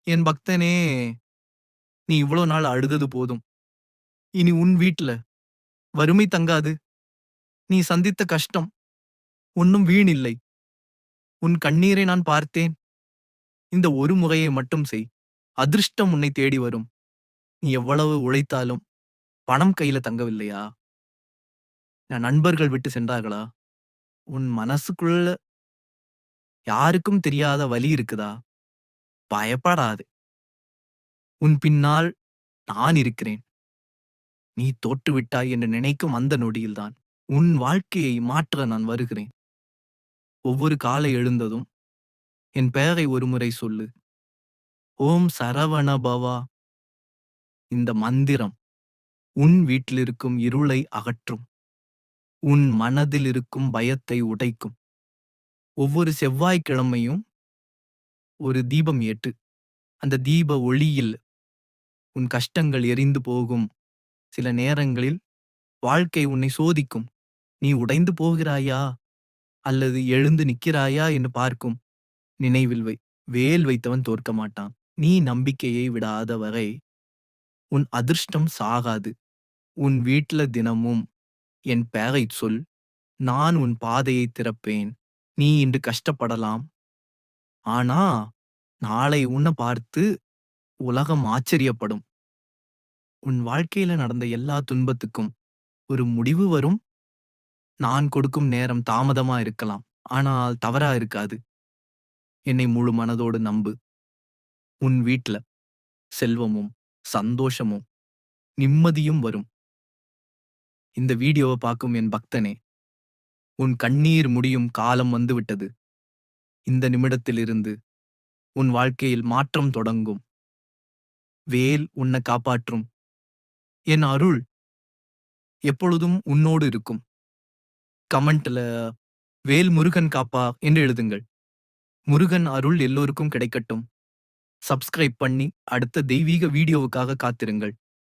என் பக்தனே, நீ இவ்வளோ நாள் அழுதது போதும். இனி உன் வீட்ல வறுமை தங்காது. நீ சந்தித்த கஷ்டம் ஒன்னும் வீணில்லை. உன் கண்ணீரை நான் பார்த்தேன். இந்த ஒரு முறையை மட்டும் செய். அதிர்ஷ்டம் உன்னை தேடி வரும். நீ எவ்வளவு உழைத்தாலும் பணம் கையில தங்கவில்லையா? நண்பர்கள் விட்டு சென்றார்களா? உன் மனசுக்குள்ள யாருக்கும் தெரியாத வலி இருக்குதா? பயப்படாதே. உன் பின்னால் நான் இருக்கிறேன். நீ தோற்றுவிட்டாய் என்று நினைக்கும் அந்த நொடியில்தான் உன் வாழ்க்கையை மாற்ற நான் வருகிறேன். ஒவ்வொரு காலை எழுந்ததும் என் பெயரை ஒருமுறை சொல்லு. ஓம் சரவண பவா. இந்த மந்திரம் உன் வீட்டிலிருக்கும் இருளை அகற்றும். உன் மனதில் இருக்கும் பயத்தை உடைக்கும். ஒவ்வொரு செவ்வாய்க்கிழமையும் ஒரு தீபம் ஏற்று. அந்த தீப ஒளியில் உன் கஷ்டங்கள் எரிந்து போகும். சில நேரங்களில் வாழ்க்கை உன்னை சோதிக்கும். நீ உடைந்து போகிறாயா அல்லது எழுந்து நிற்கிறாயா என்று பார்க்கும். நினைவில் வை, வேல் வைத்தவன் தோற்க மாட்டான். நீ நம்பிக்கையை விடாத வரை உன் அதிர்ஷ்டம் சாகாது. உன் வீட்ல தினமும் என் பெயரை சொல். நான் உன் பாதையை திறப்பேன். நீ இன்று கஷ்டப்படலாம். ஆனா நாளை உன்னை பார்த்து உலகம் ஆச்சரியப்படும். உன் வாழ்க்கையில நடந்த எல்லா துன்பத்துக்கும் ஒரு முடிவு வரும். நான் கொடுக்கும் நேரம் தாமதமா இருக்கலாம். ஆனால் தவறா இருக்காது. என்னை முழு மனதோடு நம்பு. உன் வீட்ல செல்வமும் சந்தோஷமும் நிம்மதியும் வரும். இந்த வீடியோவை பார்க்கும் என் பக்தனே, உன் கண்ணீர் முடியும் காலம் வந்துவிட்டது. இந்த நிமிடத்திலிருந்து உன் வாழ்க்கையில் மாற்றம் தொடங்கும். வேல் உன்னை காப்பாற்றும். என் அருள் எப்பொழுதும் உன்னோடு இருக்கும். கமெண்ட்ல வேல் முருகன் காப்பா என்று எழுதுங்கள். முருகன் அருள் எல்லோருக்கும் கிடைக்கட்டும். சப்ஸ்கிரைப் பண்ணி அடுத்த தெய்வீக வீடியோவுக்காக காத்திருங்கள்.